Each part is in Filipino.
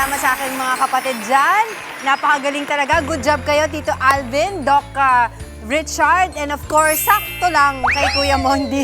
kasama sa akin mga kapatid dyan. Napakagaling talaga. Good job kayo, Tito Alvin, Doc Richard, and of course, sakto lang kay Kuya Mondi.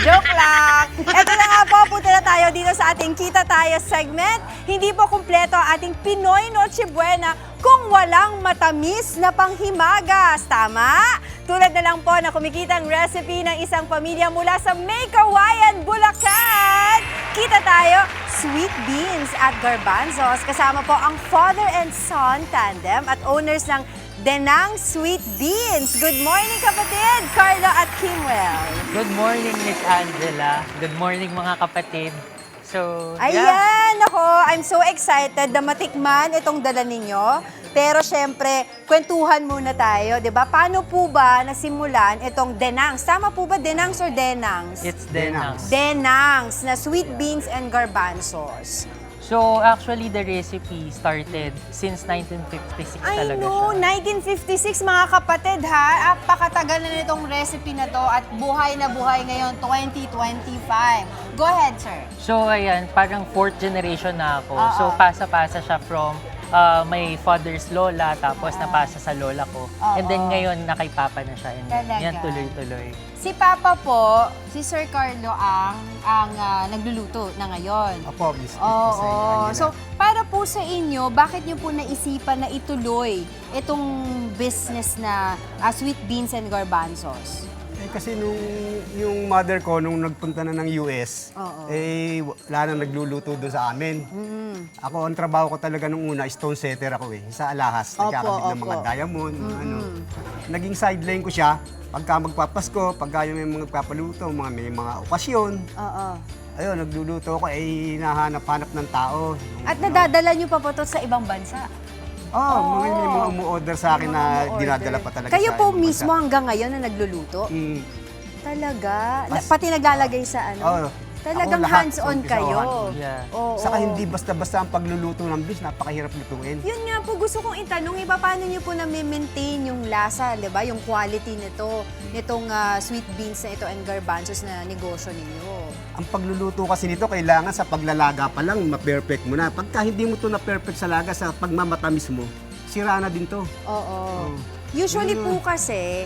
Joke lang. Ito na nga po, punta na tayo dito sa ating Kita Tayo segment. Hindi po kumpleto ang ating Pinoy Noche Buena kung walang matamis na panghimagas. Tama? Tulad na lang po na kumikitang recipe ng isang pamilya mula sa May Kawayan, Bulacan. Kita tayo, sweet beans at garbanzos. Kasama po ang father and son tandem at owners ng Denang Sweet Beans. Good morning, kapatid! Carlo at Kimwell. Good morning, Miss Angela. Good morning, mga kapatid. So, Ayan, ako, I'm so excited na matikman itong dala ninyo. Pero syempre, kwentuhan muna tayo, di ba? Paano po ba nasimulan itong Denangs? Tama po ba, Denangs or Denangs? It's Denangs. Denangs na sweet beans and garbanzos. So, actually, the recipe started since 1956 I talaga know, siya. 1956 mga kapatid ha. Apakatagal na nitong recipe na to at buhay na buhay ngayon, 2025. Go ahead, sir. So, ayan, parang fourth generation na ako. Oo. So, pasa-pasa siya from my father's lola, tapos napasa sa lola ko. And then ngayon, na kay papa na siya. And Talaga? yan, tuloy-tuloy. Si Papa po, si Sir Carlo ang nagluluto na ngayon. Opo, Miss. Oo. So, para po sa inyo, bakit niyo po naisipan na ituloy itong business na sweet beans and garbanzos? Kasi yung mother ko, nung nagpunta na ng US, Oo. wala nang nagluluto doon sa amin. Ako, ang trabaho ko talaga nung una, stone setter ako sa alahas. Opo, Nagkakabit ng mga opo. diamond, ano. Naging sideline ko siya, pagka magpapasko, pagka yung may mga nagpapaluto, may mga okasyon. Oo. Ayun, nagluluto ako, hinahanap-hanap ng tao. At nadadala niyo pa po to sa ibang bansa? May mga umu-order sa akin na Umu-order. dinadala pa talaga Kayo sa po ibang mismo bansa. hanggang ngayon na nagluluto? Mm. Talaga? Mas- Pati naglalagay sa ano? Oo. Talagang Ako lahat, hands-on umpisa kayo? ako. Yeah. Oo. Saka hindi basta-basta ang pagluluto ng beef, napakahirap lutuin. Yun nga po, gusto kong itanong, iba paano niyo po na-maintain yung lasa, di ba? Yung quality nitong sweet beans na ito and garbanzos na negosyo ninyo. Ang pagluluto kasi nito, kailangan sa paglalaga pa lang, ma-perfect mo na. Pagka hindi mo to na-perfect sa laga, sa pagmamatamis mo, sira na din to. Oo. Usually po kasi,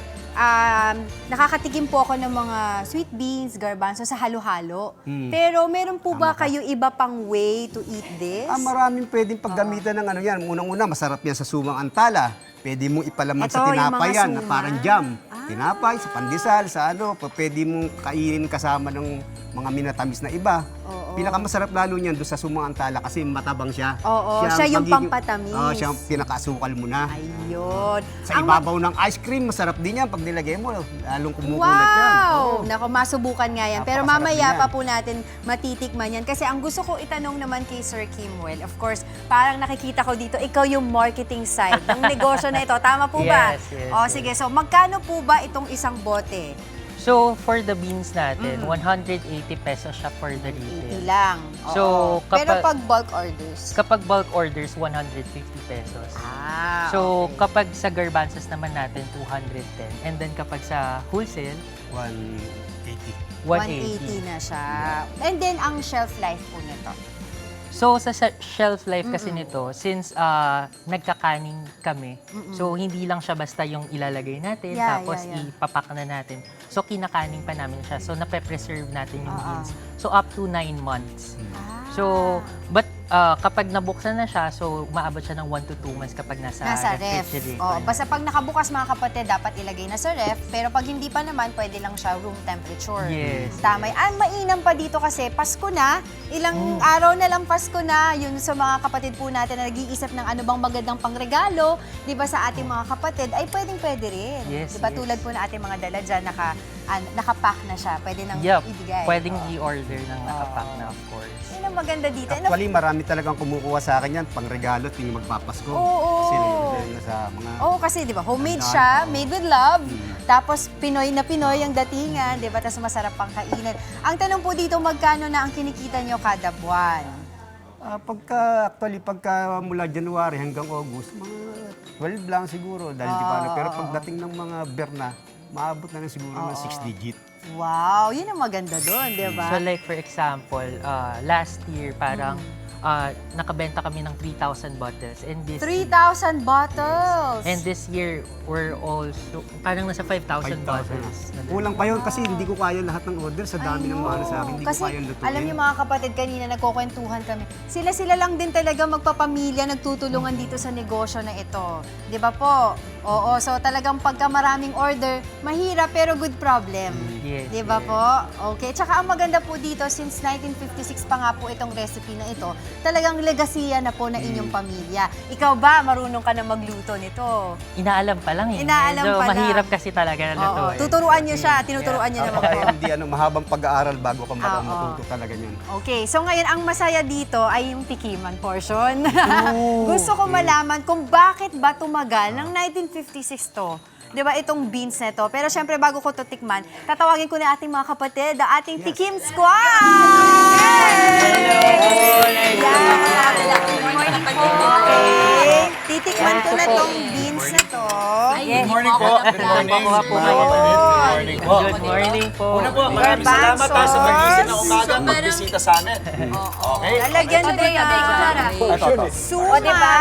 nakakatikim po ako ng mga sweet beans, garbanzo sa halo-halo. Pero meron po ba kayo iba pang way to eat this? Maraming pwedeng paggamitan ng ano yan. Unang-una, masarap yan sa sumang antala. Pwede mong ipalaman Ito, sa yung tinapay mga yan, na suma. parang jam. Tinapay, sa pandesal, sa ano. Pwede mong kainin kasama ng mga minatamis na iba. Oo. Pinakamasarap lalo niyan doon sa sumang antala kasi matabang siya. Oo, siya ang yung pampatamis. Oo, siya ang pinakasukal mo na. Ayun. Sa ibabaw ng ice cream, masarap din yan pag nilagay mo. Lalong kumukulat yan. Wow! Oo. Naku, masubukan nga yan. Pero Napakasarap mamaya din yan. pa po natin matitikman yan. Kasi ang gusto ko itanong naman kay Sir Kimwell, of course, parang nakikita ko dito, ikaw yung marketing side ng negosyo na ito. Tama po ba? Yes, yes, O yes. sige, so magkano po ba itong isang bote? So, for the beans natin, 180 pesos siya for the 80 retail. lang. Oo. So, Pero kapag- pag bulk orders? Kapag bulk orders, 150 pesos. So, okay. kapag sa garbanzos naman natin, 210. And then kapag sa wholesale, 180. 180 na siya. And then, ang shelf life po nito? So, sa shelf life kasi nito, since nagkakaning kami, so hindi lang siya basta yung ilalagay natin, Yeah, tapos yeah, yeah. ipapak na natin. So, kinakaning pa namin siya. So, nape-preserve natin yung Oo. beans. So, up to 9 months. Ah. So, but kapag nabuksan na siya, so umaabot siya ng 1 to 2 months kapag nasa ref. refrigerator. Oh, basta pag nakabukas mga kapatid, dapat ilagay na sa ref. Pero pag hindi pa naman, pwede lang siya room temperature. Yes. Tama. Ang mainam pa dito kasi Pasko na, ilang araw na lang Pasko na, yun sa mga kapatid po natin na nag-iisip ng ano bang magandang pangregalo, di ba sa ating mga kapatid, ay pwede rin. Yes, Di ba yes. tulad po na ating mga dala dyan, nakapack na siya, pwede nang Yup. ibigay. Pwedeng i-order ng nakapack na, of course. Yun ang maganda dito. And of- Actually, marami talagang kumukuha sa akin yan, pang regalo, tuwing magpapasko. Oo. Kasi nilagay na sa mga... Oo, kasi di ba, homemade Handaan, siya, oo. made with love. Tapos Pinoy na Pinoy ang datingan, di ba? Tapos masarap pang kainin. Ang tanong po dito, magkano na ang kinikita nyo kada buwan? Pagka mula January hanggang August, mga 12 lang siguro. Dahil di ba, pero pagdating ng mga Berna, maabot na lang siguro ng 6 digit. Wow, yun ang maganda doon, di ba? So like for example, last year parang nakabenta kami ng 3,000 bottles. And 3,000 bottles! And this year, we're also, parang nasa 5,000 bottles. Kulang pa yun kasi hindi ko kaya lahat ng order sa dami ng mga sa akin. Hindi Kasi ko kaya lutuin. alam niyo mga kapatid, kanina nagkukwentuhan kami. Sila lang din talaga magpapamilya, nagtutulungan dito sa negosyo na ito. Di ba po? Oo, so talagang pagka maraming order, mahirap pero good problem. Yes, Di ba yes. po? Okay. Tsaka ang maganda po dito, since 1956 pa nga po itong recipe na ito, talagang legasiya na po na inyong pamilya. Ikaw ba, marunong ka na magluto nito? Inaalam pa lang eh. Inaalam Medyo pa lang. mahirap kasi talaga na Oo, lutuin. tuturuan niyo siya, tinuturuan niyo naman Kaya po. hindi mahabang pag-aaral bago ka Oo. matuto talaga yun. Okay, so ngayon ang masaya dito ay yung tikiman portion. Gusto ko malaman kung bakit ba tumagal ng 1956 to. 'Di ba itong beans na to? Pero syempre bago ko to tikman, tatawagin ko na ating mga kapatid, ang ating Tikim Squad! Good morning po. Okay, titikman ko na tong beans na to. Good morning po. Good morning. Makuha po Mga kayo. kapatid. Good morning po. Good morning po. Una po, maraming salamat ha sa magising na umaga Garbanzos. magbisita sa amin. Okay? Lalagyan ko na. Ito. Suman. O, diba?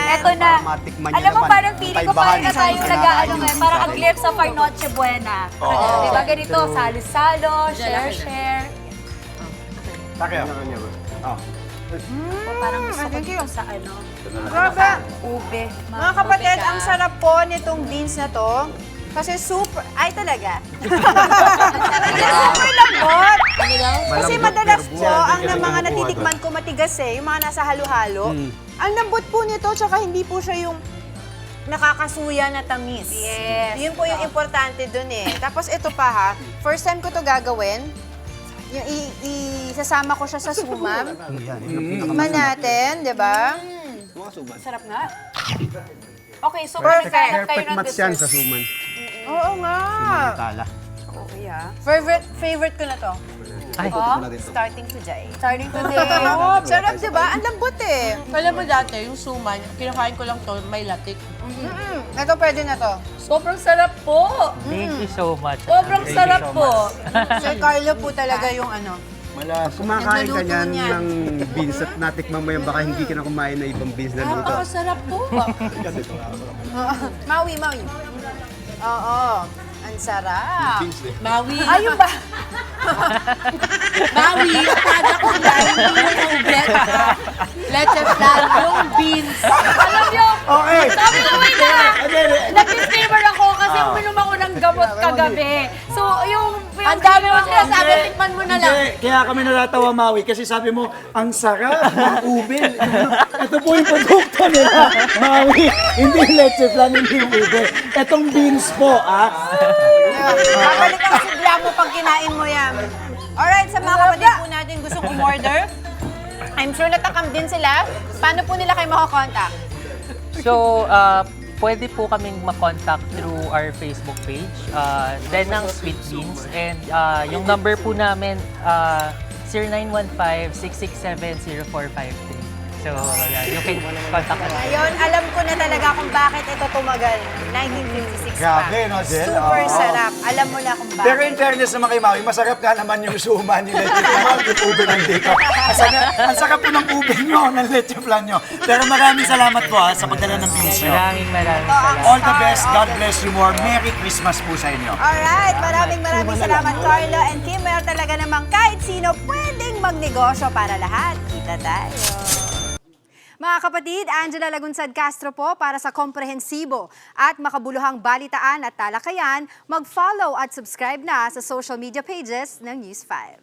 Eto na. Matikman niyo Alam mo, naman. parang feeling ko Kaibahan parang na sa tayong kinakain nag-ano niyo. ngayon. Parang ang glimpse of our Noche Buena. Diba ganito, salo-salo, share-share. Takyo. O, parang gusto ko dito sa ano. Grabe. Ube. Mga kapatid, ang sarap po nitong beans na to. Kasi super, ay talaga. Super lambot. Kasi Malambot, madalas pero po, buwan. ang na mga natitikman ko matigas eh, yung mga nasa halo-halo. Ang lambot po nito, tsaka hindi po siya yung nakakasuya na tamis. Yes. Yun po yung importante dun eh. Tapos ito pa ha, first time ko to gagawin. Yung isasama ko siya sa sumam. Tikman natin, di ba? Sarap nga. Okay, so Perfect. nagkahanap kayo Perfect ng match yan sa dessert. suman. Oo nga. Tala. Favorite ko na to. Ay, Starting to jay. Starting today. Sarap, di ba? Ang lambot eh. Alam mo dati, yung suman, kinakain ko lang to, may latik. Ito pwede na to. Sobrang sarap po. thank you so much. Sobrang sarap po. Sir Carlo po talaga yung ano. Kumakain ka Nagluluto niyan niya. ng beans at natikman mo yan, baka hindi ka na kumain na ibang beans na luto. Napakasarap po. Maui. Oo. Ang sarap. Maui. Ayun ba? Maui, kada ko dahil yung ugat. Leche flan, yung beans. Alam niyo, Okay. sabi ko nag-disclaimer ako kasi uminom ako ng gamot kagabi. So, yung Ang dami mo sinasabi, tikman mo na lang. Hindi, kaya kami natatawa, Maui, kasi sabi mo, ang sarap ng ube. Ito po yung produkto nila, Maui. Hindi leche flan, hindi ube. Itong beans po, Babalik ang sigla mo pag kinain mo yan. Alright, sa mga kapatid po natin gustong umorder, I'm sure natakam din sila. Paano po nila kayo makakontakt? So, pwede po kaming makontak through our Facebook page, then ng Sweet Beans. And yung number po namin, 0915-667-0453. So, yeah, you can contact us. Ngayon, alam ko na talaga kung bakit ito tumagal. 1956 pa. Grabe, no, Jel? Super Oo. sarap. Alam mo na kung bakit. Pero in fairness naman kay Maui, masarap nga naman yung suman ni leche flan, yung ube ng dito. Ang sarap po ng ube nyo, ng leche flan nyo. Pero maraming salamat po sa pagdala ng beans nyo. Maraming salamat. All the best, God bless you more. Merry Christmas po sa inyo. Alright, maraming salamat Carlo and Kim. Meron talaga namang kahit sino pwedeng magnegosyo para lahat. Kita tayo. Mga kapatid, Angela Lagunsad Castro po para sa komprehensibo at makabuluhang balitaan at talakayan. Mag-follow at subscribe na sa social media pages ng News 5.